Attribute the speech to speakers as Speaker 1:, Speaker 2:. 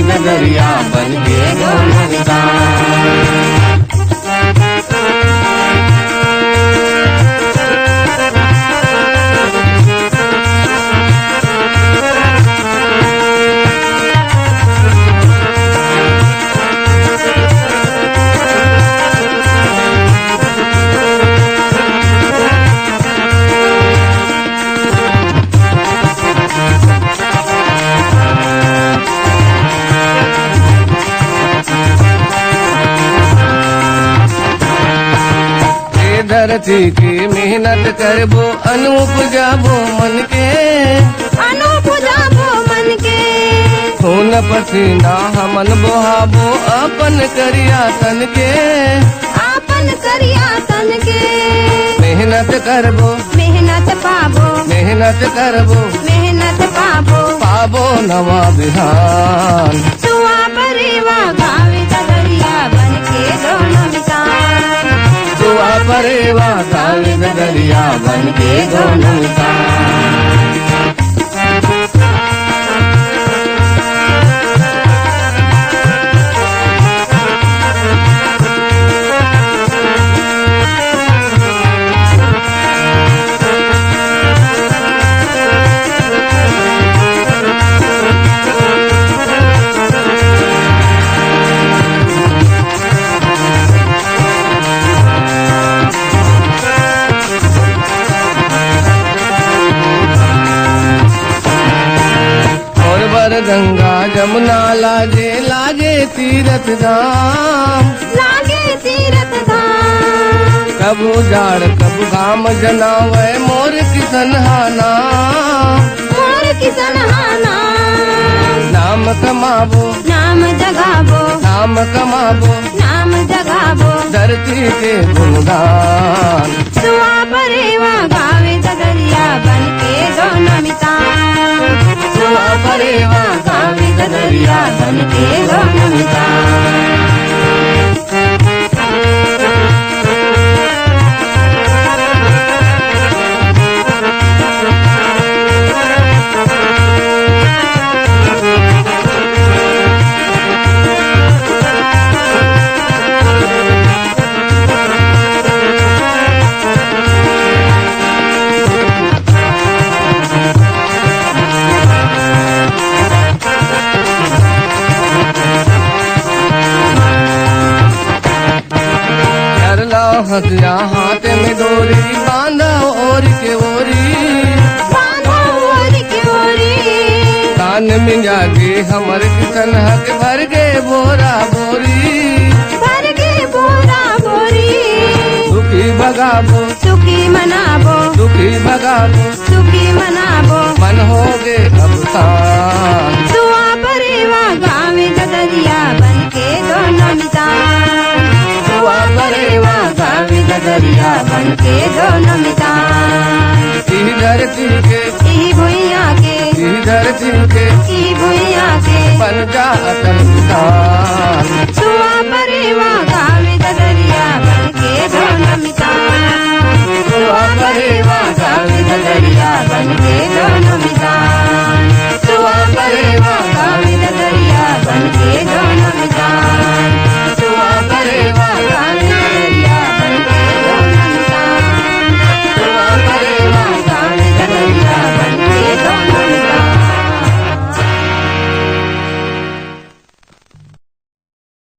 Speaker 1: गगरिया बन के दोनों मिसान। धरती की मेहनत करबो अनूप जाबो मन के,
Speaker 2: अनूप जाबो मन के।
Speaker 1: खून पसीना हमन बहाबो अपन करिया तन के,
Speaker 2: अपन करिया तन के।
Speaker 1: मेहनत करबो
Speaker 2: मेहनत पाबो,
Speaker 1: मेहनत करबो
Speaker 2: मेहनत पाबो,
Speaker 1: पाबो नवा बिहान।
Speaker 2: सुआ परेवा गावे गगरिया बन के दोनों मिसान।
Speaker 1: सुआ परेवा गावे गगरिया बन के दोनों मिसान। गंगा जमुना लागे लागे तीरथ धाम,
Speaker 2: लागे तीरथ धाम।
Speaker 1: कब उजाड़ कब घाम जनावे मोर किसन हाना,
Speaker 2: मोर किसन हाना।
Speaker 1: नाम कमाबो
Speaker 2: नाम जगाबो,
Speaker 1: नाम कमाबो
Speaker 2: नाम जगाबो,
Speaker 1: धरती के गुणगान।
Speaker 2: सुआ परेवा गावे गगरिया बन के दोनों मिसान।
Speaker 1: सुआ परेवा गावे गगरिया बन के दोनों मिसान। हथिया हाथ में डोरी बांधा ओर के ओरी,
Speaker 2: बांधा ओर के ओरी।
Speaker 1: कान में जागे हमर किसन हक भर गे बोरा बोरी,
Speaker 2: भर गे बोरा बोरी।
Speaker 1: सुखी भगाबो
Speaker 2: सुखी मनाबो,
Speaker 1: सुखी भगाबो
Speaker 2: सुखी मनाबो,
Speaker 1: मन हो गे अब शान।
Speaker 2: सुआ परेवा गावे गगरिया बन के दोनों मिसान।
Speaker 1: सुआ परेवा गावे गगरिया बन के दोनों मिसान। ई धरती के
Speaker 2: ई भुइया के,
Speaker 1: ई धरती के
Speaker 2: ई भुइया के
Speaker 1: बन जा अटल किसान।
Speaker 2: सुआ परेवा